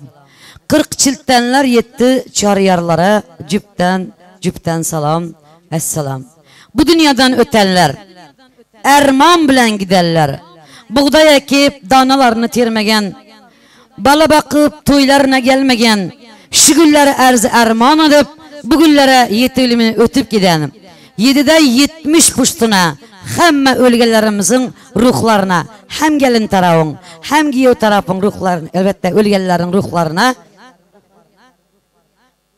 40 çiltenler yetti çarıyarlara cüpten salam, esselam. Bu dünyadan ötenler, erman bilen giderler. Buğday ekip danalarını termegen, bala bakıp toylarına gelmegen, şu günlere erzi erman edip, bu günlere yetilimini ötüp giden, 7'de 70 puştuna, hem ölgelerimizin ruhlarına, hem gelin tarafın, hem giyev tarafın ruhlarına, elbette ölgelerin ruhlarına,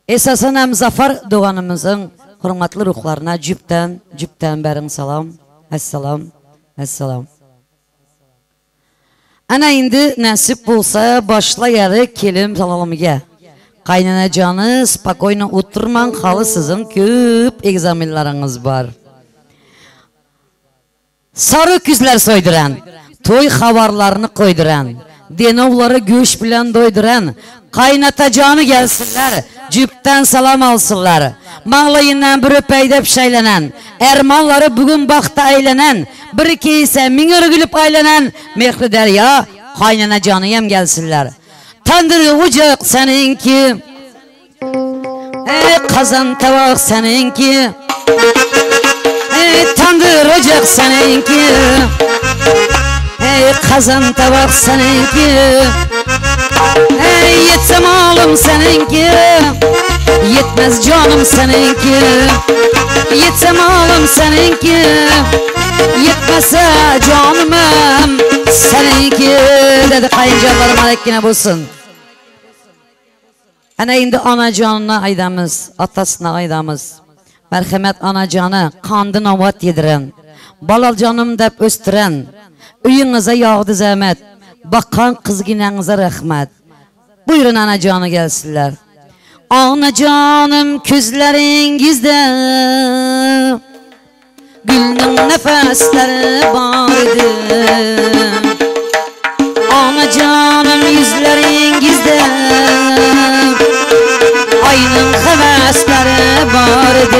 esasen hem Zafer Doğanımızın hürmetli ruhlarına cüpten berin salam, esselam, esselam. Ana indi nasip bulsa başlayarı kelim salamıge. Kaynana canı spakoyna oturman halı sizin köp egzaminlarınız var. Sarı küzler soyduran, toy havarlarını koyduran, denovları göş bilen doyduran, kaynatacağını gelsinler, cüpten salam alsınlar. Mağlayından bir öpeydep şeylenen, ermanları bugün bakta eğlenen, bir keyse min örgülüp eğlenen, mehri derya, kaynana canı yem gelsinler. Tandır ucak seninki, kazan tavak seninki, tandır ocak seninki, kazan tabak seninki, yetsem alım seninki, yetmez canım seninki, yetsem alım seninki, yetmezse canımım seninki dedi kayıncalarım aleykine bulsun. Ana indi ana canına aydamız, atasına aydamız. Merhamet ana canı, kandın avat yediren, balal canım dep östüren, uyunuza yağdı zahmet, bakan kızginenize rahmet. Buyurun ana canı gelsinler. Ana canım küzlerinizde, gülün nefesleri vardı. Ana canım yüzlerinizde, aynın hevesleri vardı.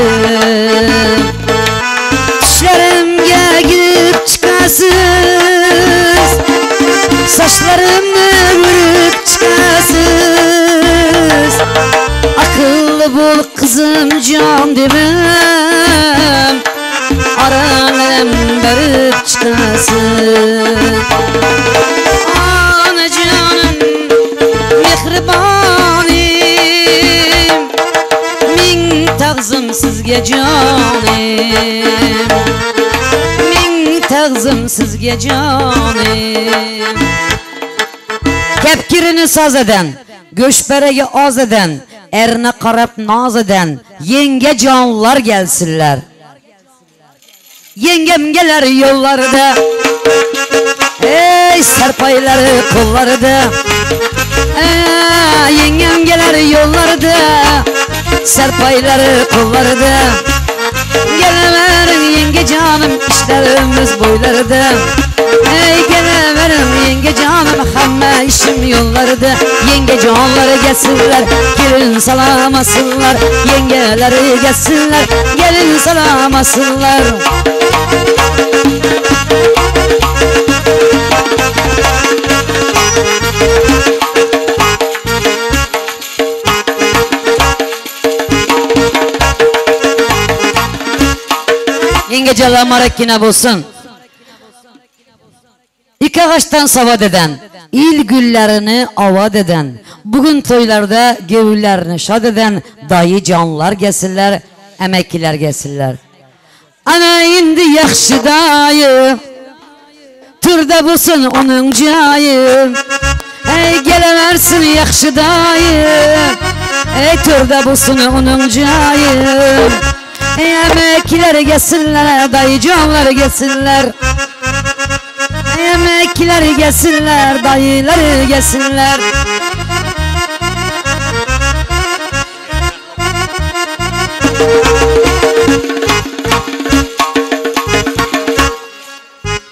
ayrım Aralarım barıp çıkasın Ana canım mehribanim Min tağzım sizge canim Min tağzım sizge canim Kepkirini saz eden Göçberegi az eden Erine karab naz eden Yenge canlılar gelsinler Yengem gelir yollarda Ey serpayları kollarda Yengem gelir yollarda Serpayları kollarda Geleverin yenge canım işlerimiz boylarda Ey geleverin yenge canım hamme işim yollarda Yenge canları gelsinler gelin salamasınlar Yengeleri gelsinler gelin salamasınlar Yengecalar marakine bulsun İki ağaçtan savad eden İl güllerini avad eden Bugün toylarda gevüllerini şad eden Dayı canlılar gelsinler Emekliler gelsinler Ana indi yaxşı dayı Türde bulsun onun cayı Ey geleversin yaxşı dayı Ey türde bulsun onun cayı Ey emekliler gelsinler Dayı canları gelsinler Ey emekliler gelsinler Dayıları gelsinler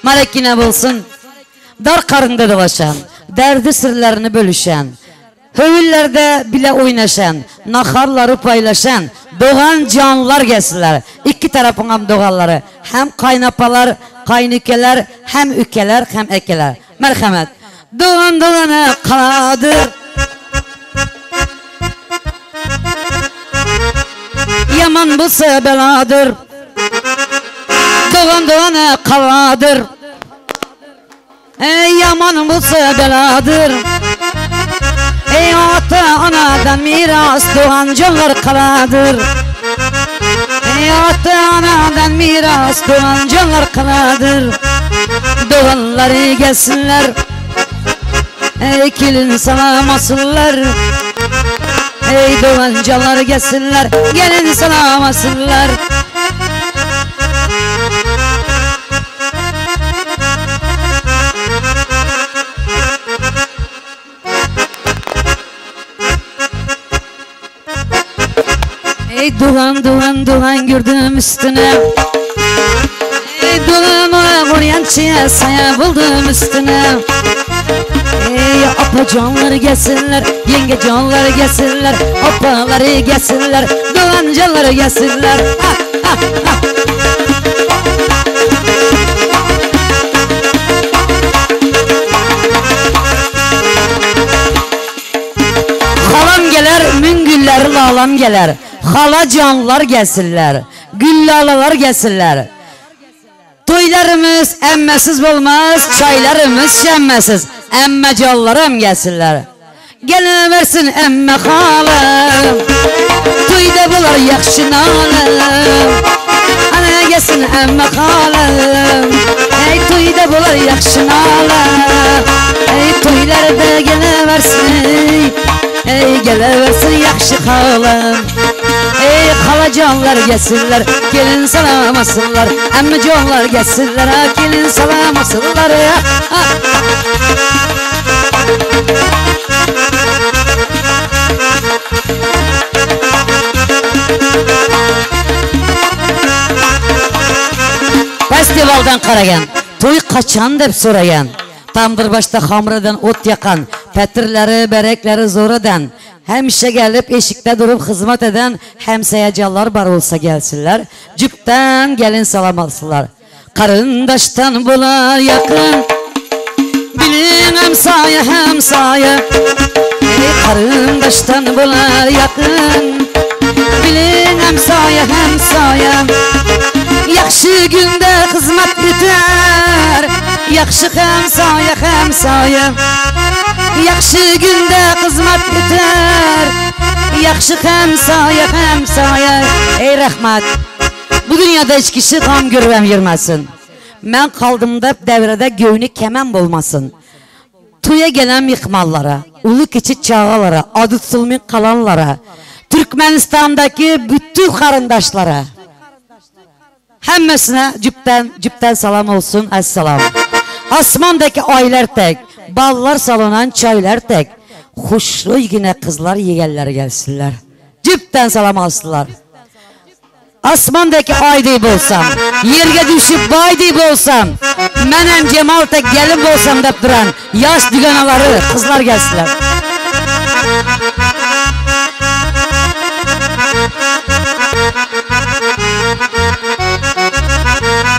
Malekine bulsun Dar karında dolaşan Derdi sırlarını bölüşen Hövüllerde bile oynaşan Naharları paylaşan Doğan canlılar gelsinler İki tarafın hem doğalları Hem kaynapalar, kaynükeler Hem ükeler hem ekeler Merhamet Doğan doğana kaladır Yaman bulsa beladır Doğan doğana kaladır Ey yaman bulsa beladır Ey ata anadan miras doğan canlar kaladır Ey ata anadan miras doğan canlar kaladır Doğanları gelsinler Ey kilin salamasınlar Ey doğan canlar gelsinler Gelin salamasınlar Ey doğan doğan doğan gördüm üstüne Ey doğan oryançıya saya buldum üstüne Ey apa canları gelsinler Yenge canları gelsinler Apaları gelsinler Doğan canları gelsinler Halam gelir müngüller lalam gelir Hala canlılar gelsinler Güllalalar gelsinler Toylarımız emmesiz olmaz Çaylarımız şemmesiz Emme canlarım gelsinler Geleversin emme halım Toyda bular yaxşı nalım Ana gelsin emme halım Ey toyda bular yaxşı nalım Ey toylarda geleversin Ey geleversin yaxşı halım Ey halacanlar gelsinler Gelin salamasınlar Emmicanlar gelsinler Gelin salamasınlar Festivaldan qaragan Toy qaçan deb so'ragan Tambırbaşda xamradan ot yakan Petirleri, berekleri zor eden Hemşe gelip eşikte durup hizmet eden Hemseyacalar bar olsa gelsinler Cüpten gelin salam alsınlar Karındaştan bular yakın Bilin hem saye Karındaştan bular yakın Bilin hamsoya yaxshi kunda xizmat etar yaxshi hamsoya yaxshi kunda xizmat etar yaxshi hamsoya ey rahmat bu dünyada hiç kişi gam görmem yürmesin ben kaldığımda devrede göğünü kemen bulmasın Tuya gelen mihmallara ulu keçit çağalara adı tutulmayan kalanlara Türkmenistan'daki bütün karındaşlara hemmesine cüpten salam olsun esselam Asmandaki aylar tek ballar salonan çaylar tek Hoşlu yine kızlar yeğenler gelsinler cüpten salam alsınlar Asmandaki ay deyip olsam yerge düşüp bay deyip olsam menem Cemal tek gelin olsam da duran yaş düganaları kızlar gelsinler